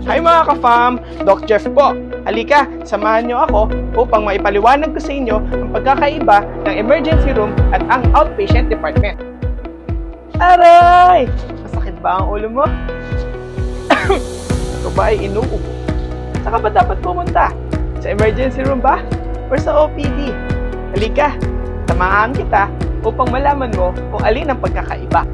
Hi mga ka-fam! Doc Jeff po. Halika, samahan niyo ako upang maipaliwanag ko sa inyo ang pagkakaiba ng emergency room at ang outpatient department. Aray! Masakit ba ang ulo mo? Ito ba ay inuubo? Saka ba dapat pumunta? Sa emergency room ba? Or sa OPD? Halika, samahan kita upang malaman mo kung alin ang pagkakaiba.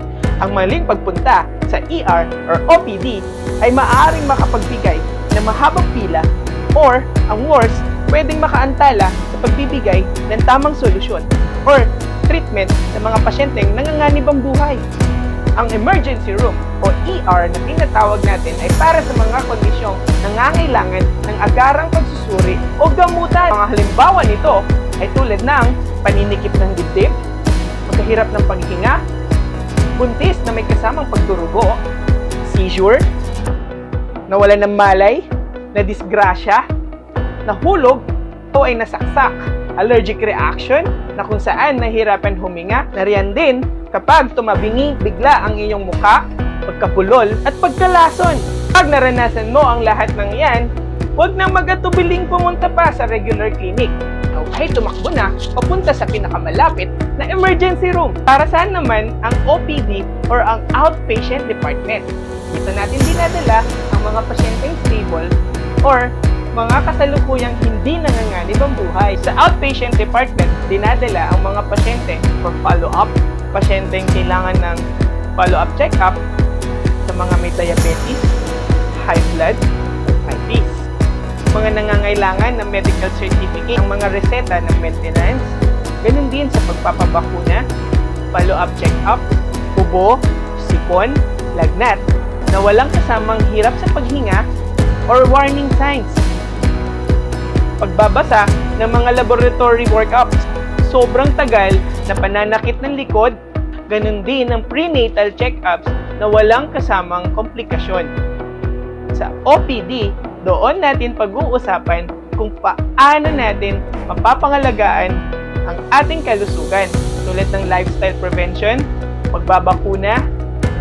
Ang maling pagpunta sa ER or OPD ay maaaring makapagbigay ng mahabang pila or, ang worst, pwedeng makaantala sa pagbibigay ng tamang solusyon or treatment ng mga pasyenteng nanganganib ang buhay. Ang emergency room o ER na tinatawag natin ay para sa mga kondisyong nangangailangan ng agarang pagsusuri o gamutan. Mga halimbawa nito ay tulad ng paninikip ng dibdib, pagkahirap ng paghinga, buntis na may kasamang pagdurugo, seizure, nawalan ng malay, na disgrasya, nahulog o ay nasaksak, allergic reaction na kung saan nahihirapan huminga, nariyan din kapag tumabingi bigla ang iyong muka, pagkapulol at pagkalason. Pag naranasan mo ang lahat ng yan, huwag nang mag-atubiling pumunta pa sa regular clinic. Ay tumakbo na papunta sa pinakamalapit na emergency room. Para saan naman ang OPD or ang outpatient department? Dito natin dinadala ang mga pasyenteng stable or mga kasalukuyang hindi nanganganib ang buhay. Sa outpatient department, dinadala ang mga pasyente for follow-up, pasyenteng kailangan ng follow-up check-up sa mga may diabetes, high blood, diabetes, mga nangangailangan ng medical certificate, ang mga reseta ng maintenance, ganun din sa pagpapabakuna, follow-up check-up, ubo, sipon, lagnat, na walang kasamang hirap sa paghinga or warning signs. Pagbabasa ng mga laboratory workups, sobrang tagal na pananakit ng likod, ganun din ang prenatal check-ups na walang kasamang komplikasyon. Sa OPD, doon natin pag-uusapan kung paano natin mapapangalagaan ang ating kalusugan tulad ng lifestyle prevention, pagbabakuna,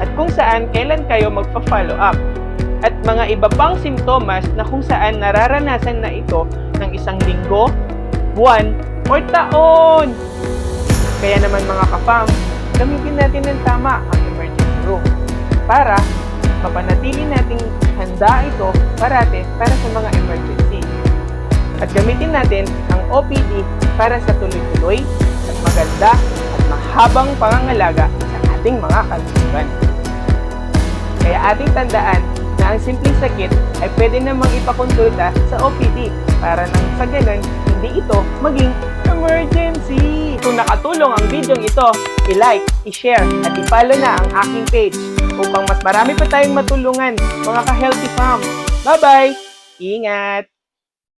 at kung saan kailan kayo magpa-follow up at mga iba pang simptomas na kung saan nararanasan na ito ng isang linggo, buwan, o taon. Kaya naman mga ka-fam, gamitin natin ng tama ang emergency room para mapanatili nating handa ito parate para sa mga emergency. At gamitin natin ang OPD para sa tuloy-tuloy at maganda at mahabang pangangalaga sa ating mga kalusugan. Kaya ating tandaan na ang simpleng sakit ay pwede namang ipakonsulta sa OPD para nang sa ganun, hindi ito maging emergency. Kung nakatulong ang video ito, i-like, i-share at i-follow na ang aking page upang mas marami pa tayong matulungan mga ka-healthy fam. Bye-bye! Ingat!